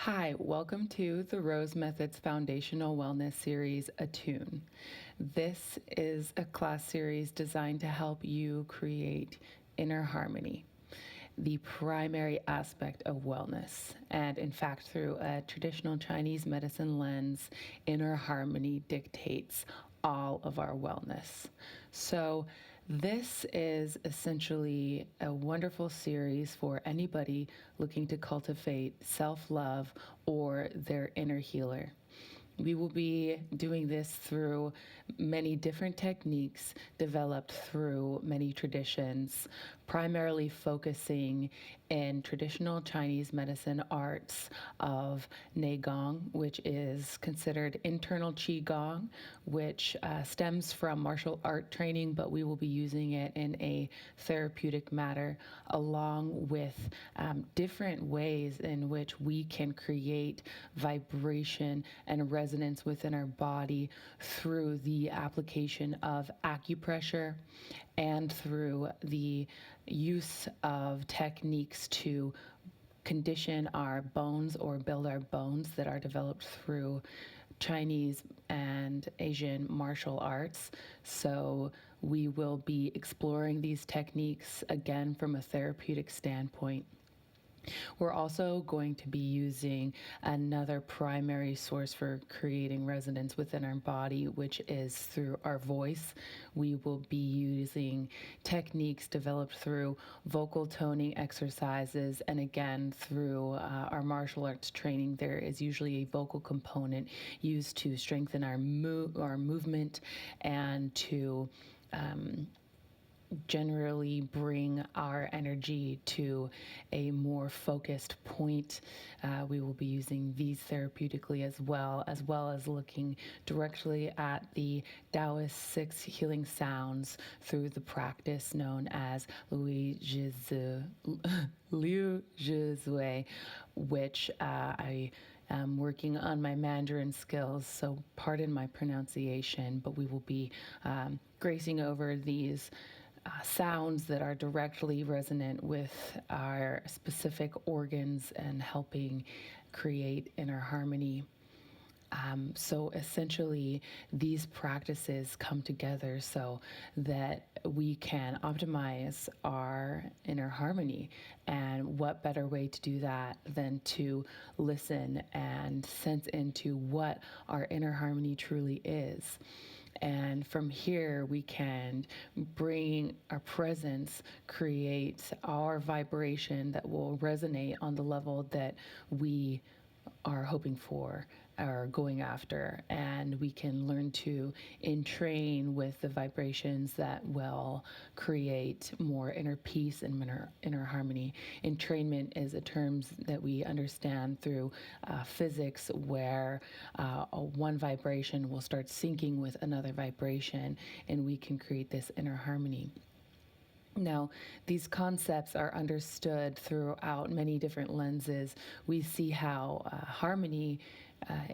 Hi, welcome to the Rose Method's Foundational Wellness Series, Attune. This is a class series designed to help you create inner harmony, the primary aspect of wellness. And in fact, through a traditional Chinese medicine lens, inner harmony dictates all of our wellness. So, this is essentially a wonderful series for anybody looking to cultivate self love or their inner healer. We will be doing this through many different techniques developed through many traditions, primarily focusing in traditional Chinese medicine arts of Neigong, which is considered internal Qigong, which stems from martial art training, but we will be using it in a therapeutic matter, along with different ways in which we can create vibration and resonance within our body through the application of acupressure and through the use of techniques to condition our bones or build our bones that are developed through Chinese and Asian martial arts. So we will be exploring these techniques again from a therapeutic standpoint. We're also going to be using another primary source for creating resonance within our body, which is through our voice. We will be using techniques developed through vocal toning exercises, and again, through our martial arts training, there is usually a vocal component used to strengthen our movement and to generally bring our energy to a more focused point. We will be using these therapeutically as well as looking directly at the Taoist 6 healing sounds through the practice known as Liu Zhui, which I am working on my Mandarin skills, so pardon my pronunciation, but we will be gracing over these sounds that are directly resonant with our specific organs and helping create inner harmony. So essentially, these practices come together so that we can optimize our inner harmony. And what better way to do that than to listen and sense into what our inner harmony truly is? And from here, we can bring our presence, create our vibration that will resonate on the level that we are hoping for or going after, and we can learn to entrain with the vibrations that will create more inner peace and inner harmony. Entrainment is a term that we understand through physics, where one vibration will start syncing with another vibration, and we can create this inner harmony. Now, these concepts are understood throughout many different lenses. We see how harmony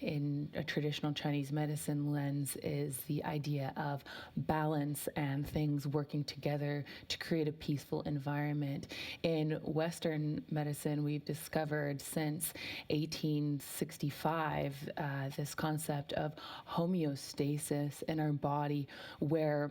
in a traditional Chinese medicine lens is the idea of balance and things working together to create a peaceful environment. In Western medicine, we've discovered since 1865 this concept of homeostasis in our body, where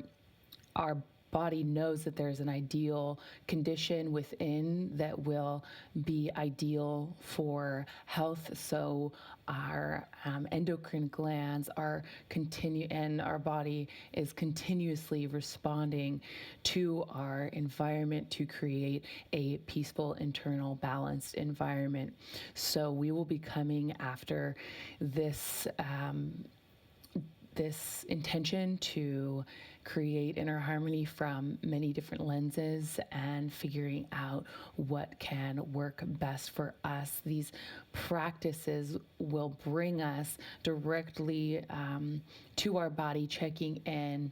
our body knows that there's an ideal condition within that will be ideal for health. So our endocrine glands are and our body is continuously responding to our environment to create a peaceful, internal, balanced environment. So we will be coming after this intention to create inner harmony from many different lenses and figuring out what can work best for us. These practices will bring us directly to our body, checking in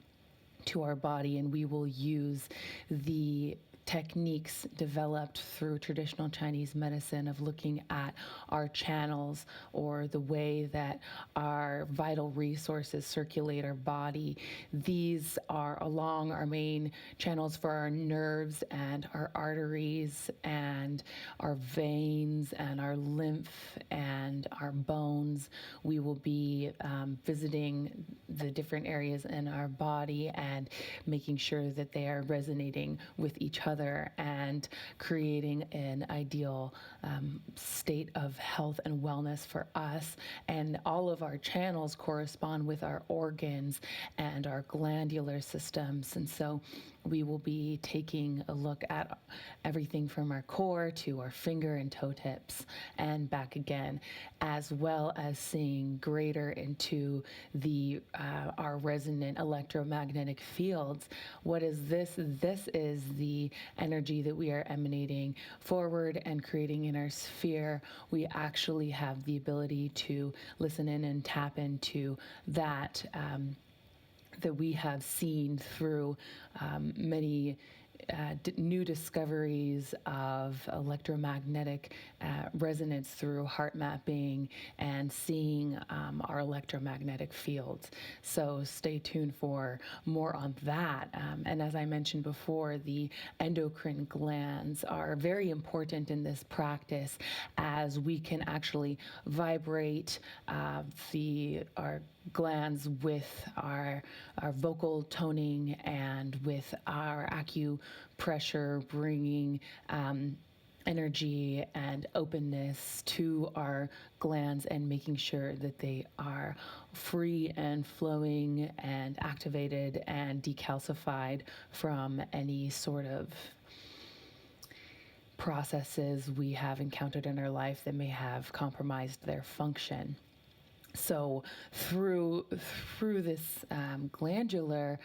to our body, and we will use the techniques developed through traditional Chinese medicine of looking at our channels or the way that our vital resources circulate our body. These are along our main channels for our nerves and our arteries and our veins and our lymph and our bones. We will be visiting the different areas in our body and making sure that they are resonating with each other and creating an ideal state of health and wellness for us. And all of our channels correspond with our organs and our glandular systems. And so we will be taking a look at everything from our core to our finger and toe tips and back again, as well as seeing greater into the our resonant electromagnetic fields. What is this? This is the energy that we are emanating forward and creating in our sphere. We actually have the ability to listen in and tap into that that we have seen through many new discoveries of electromagnetic resonance through heart mapping and seeing our electromagnetic fields. So stay tuned for more on that. And as I mentioned before, the endocrine glands are very important in this practice, as we can actually vibrate our glands with our vocal toning and with our acupressure, bringing energy and openness to our glands and making sure that they are free and flowing and activated and decalcified from any sort of processes we have encountered in our life that may have compromised their function. So through this glandular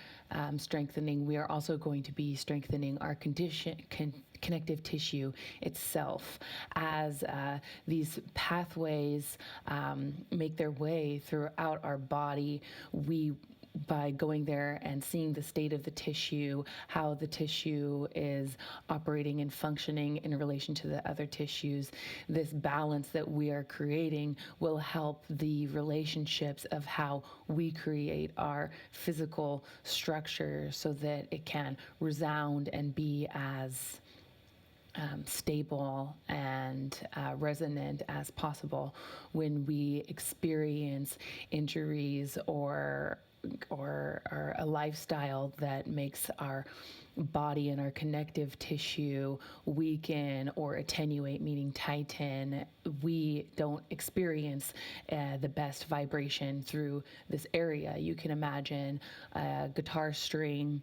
strengthening, we are also going to be strengthening our connective tissue itself. As these pathways make their way throughout our body, by going there and seeing the state of the tissue, how the tissue is operating and functioning in relation to the other tissues, this balance that we are creating will help the relationships of how we create our physical structure so that it can resound and be as stable and resonant as possible when we experience injuries or a lifestyle that makes our body and our connective tissue weaken or attenuate, meaning tighten. We don't experience the best vibration through this area. You can imagine a guitar string.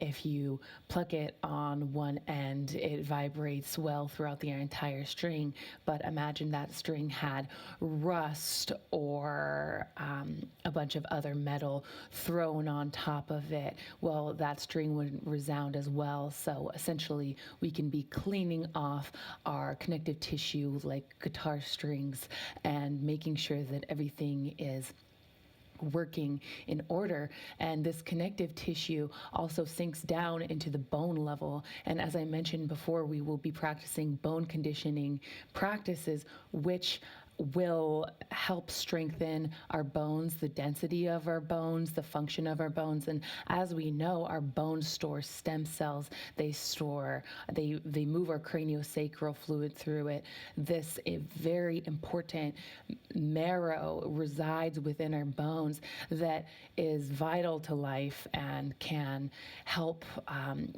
If you pluck it on one end, it vibrates well throughout the entire string. But imagine that string had rust or a bunch of other metal thrown on top of it. Well, that string would resound as well. So essentially, we can be cleaning off our connective tissue like guitar strings and making sure that everything is working in order. And this connective tissue also sinks down into the bone level. And as I mentioned before, we will be practicing bone conditioning practices, which will help strengthen our bones, the density of our bones, the function of our bones. And as we know, our bones store stem cells. They move our craniosacral fluid through it. This is very important marrow resides within our bones that is vital to life and can help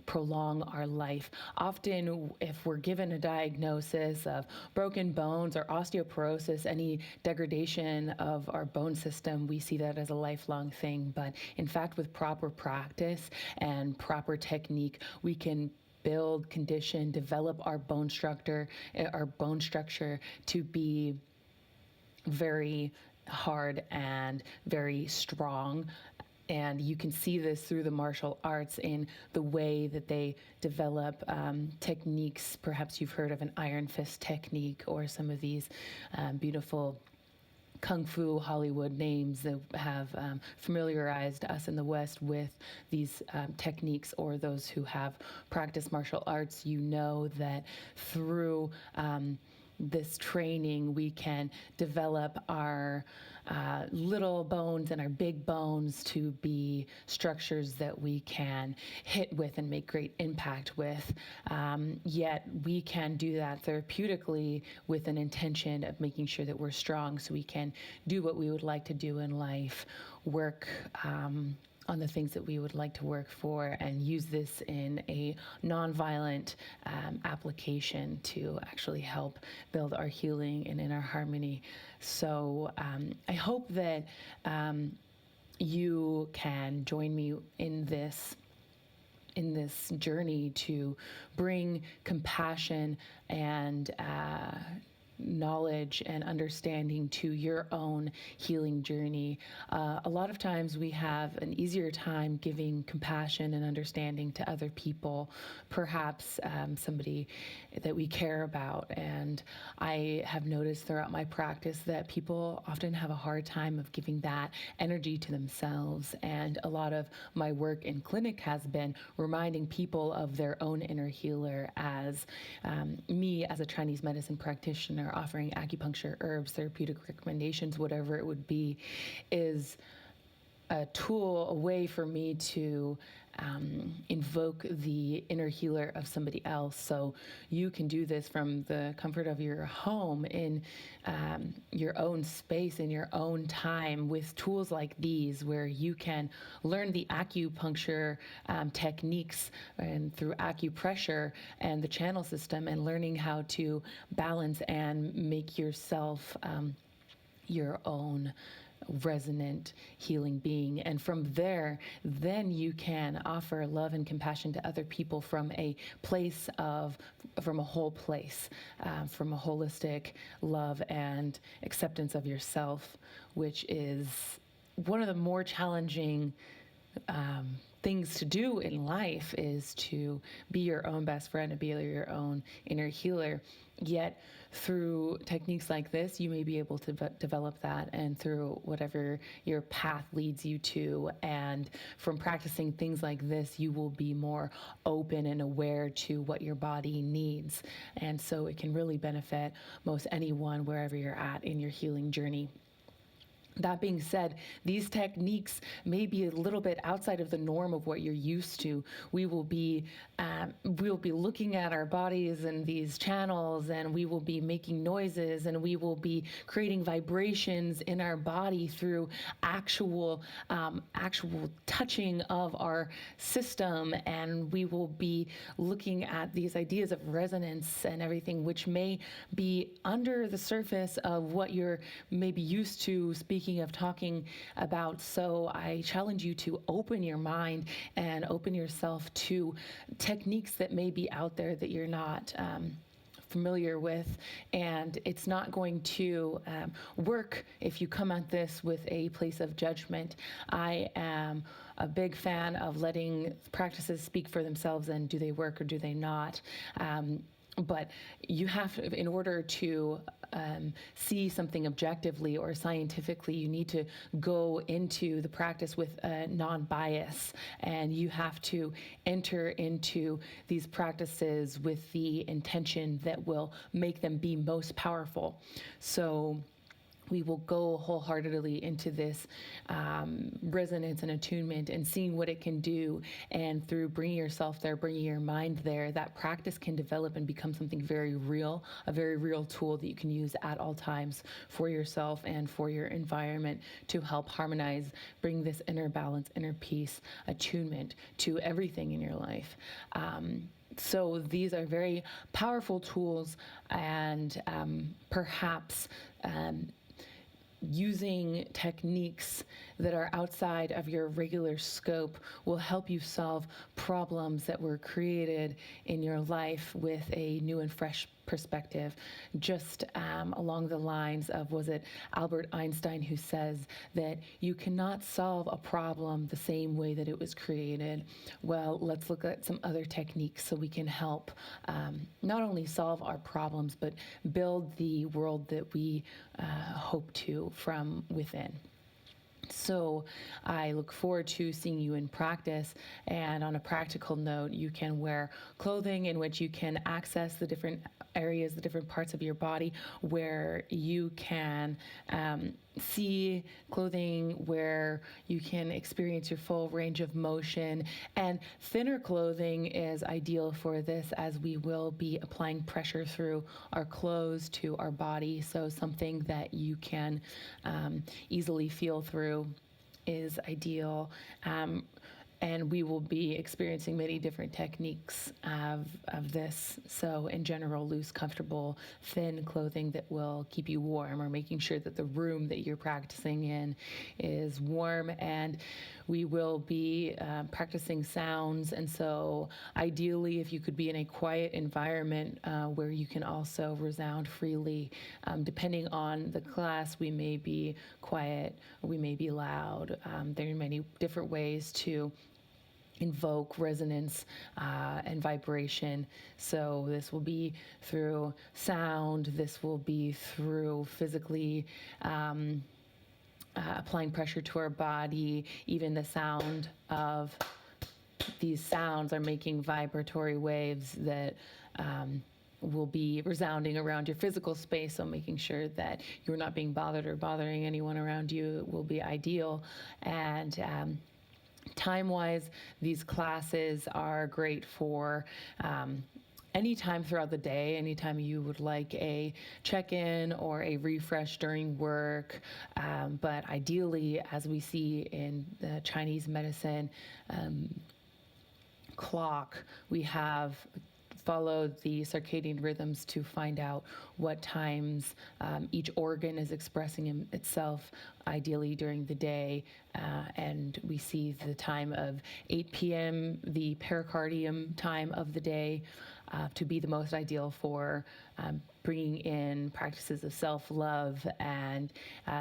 prolong our life. Often, if we're given a diagnosis of broken bones or osteoporosis, any degradation of our bone system, we see that as a lifelong thing. But in fact, with proper practice and proper technique, we can build, condition, develop our bone structure to be very hard and very strong. And you can see this through the martial arts in the way that they develop techniques. Perhaps you've heard of an iron fist technique or some of these beautiful Kung Fu Hollywood names that have familiarized us in the West with these techniques, or those who have practiced martial arts, you know that through this training we can develop our little bones and our big bones to be structures that we can hit with and make great impact with. Yet we can do that therapeutically with an intention of making sure that we're strong so we can do what we would like to do in life, work on the things that we would like to work for, and use this in a nonviolent application to actually help build our healing and inner harmony. So I hope that you can join me in this journey to bring compassion and knowledge and understanding to your own healing journey. A lot of times we have an easier time giving compassion and understanding to other people, perhaps somebody that we care about. And I have noticed throughout my practice that people often have a hard time of giving that energy to themselves. And a lot of my work in clinic has been reminding people of their own inner healer, as me as a Chinese medicine practitioner offering acupuncture, herbs, therapeutic recommendations, whatever it would be, is a tool, a way for me to invoke the inner healer of somebody else. So you can do this from the comfort of your home, in your own space, in your own time, with tools like these, where you can learn the acupuncture techniques and through acupressure and the channel system, and learning how to balance and make yourself your own resonant healing being. And from there, then you can offer love and compassion to other people from a place of, from a whole place, from a holistic love and acceptance of yourself, which is one of the more challenging things to do in life, is to be your own best friend and be your own inner healer. Yet through techniques like this, you may be able to develop that, and through whatever your path leads you to. And from practicing things like this, you will be more open and aware to what your body needs. And so it can really benefit most anyone wherever you're at in your healing journey. That being said, these techniques may be a little bit outside of the norm of what you're used to. We will be looking at our bodies and these channels, and we will be making noises, and we will be creating vibrations in our body through actual touching of our system, and we will be looking at these ideas of resonance and everything, which may be under the surface of what you're maybe used to speaking of, talking about. So I challenge you to open your mind and open yourself to techniques that may be out there that you're not familiar with. And it's not going to work if you come at this with a place of judgment. I am a big fan of letting practices speak for themselves, and do they work or do they not? But you have to, in order to see something objectively or scientifically, you need to go into the practice with a non-bias, and you have to enter into these practices with the intention that will make them be most powerful. So we will go wholeheartedly into this resonance and attunement and seeing what it can do. And through bringing yourself there, bringing your mind there, that practice can develop and become something very real, a very real tool that you can use at all times for yourself and for your environment to help harmonize, bring this inner balance, inner peace, attunement to everything in your life. So these are very powerful tools, and perhaps using techniques that are outside of your regular scope will help you solve problems that were created in your life with a new and fresh perspective, just along the lines of, was it Albert Einstein who says that you cannot solve a problem the same way that it was created? Well, let's look at some other techniques so we can help not only solve our problems, but build the world that we hope to from within. So I look forward to seeing you in practice. And on a practical note, you can wear clothing in which you can access the different areas, the different parts of your body where you can see, clothing where you can experience your full range of motion. And thinner clothing is ideal for this, as we will be applying pressure through our clothes to our body. So something that you can easily feel through is ideal. And we will be experiencing many different techniques of this. So in general, loose, comfortable, thin clothing that will keep you warm, or making sure that the room that you're practicing in is warm. And we will be practicing sounds. And so ideally, if you could be in a quiet environment where you can also resound freely. Depending on the class, we may be quiet, we may be loud. There are many different ways to invoke resonance and vibration. So this will be through sound, this will be through physically applying pressure to our body. Even the sound of these sounds are making vibratory waves that will be resounding around your physical space. So making sure that you're not being bothered or bothering anyone around you will be ideal. And time-wise, these classes are great for anytime throughout the day, anytime you would like a check-in or a refresh during work. But ideally, as we see in the Chinese medicine clock, we have followed the circadian rhythms to find out what times each organ is expressing itself, ideally during the day. And we see the time of 8 p.m., the pericardium time of the day, to be the most ideal for bringing in practices of self-love and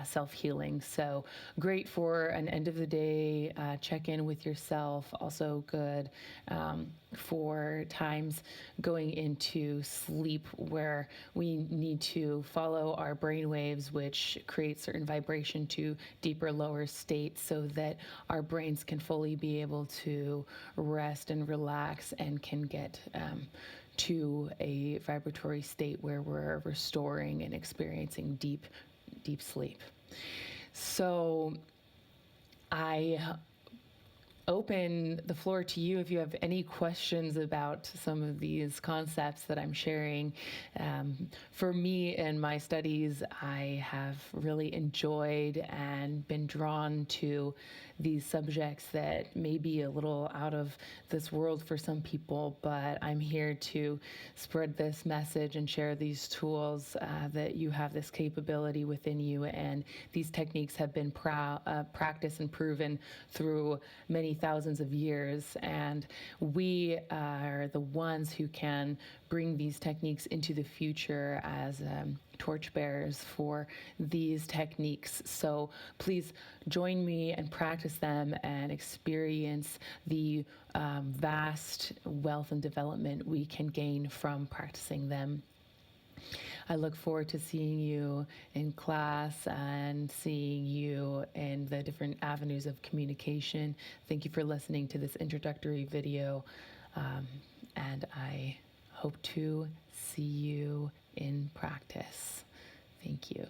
self-healing. So great for an end of the day check-in with yourself. Also good for times going into sleep where we need to follow our brain waves, which create certain vibration to deeper, lower states, so that our brains can fully be able to rest and relax and can get to a vibratory state where we're restoring and experiencing deep, deep sleep. So I open the floor to you if you have any questions about some of these concepts that I'm sharing. For me in my studies, I have really enjoyed and been drawn to these subjects that may be a little out of this world for some people, but I'm here to spread this message and share these tools that you have this capability within you, and these techniques have been practiced and proven through many thousands of years, and we are the ones who can bring these techniques into the future as torchbearers for these techniques. So please join me and practice them and experience the vast wealth and development we can gain from practicing them. I look forward to seeing you in class and seeing you in the different avenues of communication. Thank you for listening to this introductory video, and I hope to see you in practice. Thank you.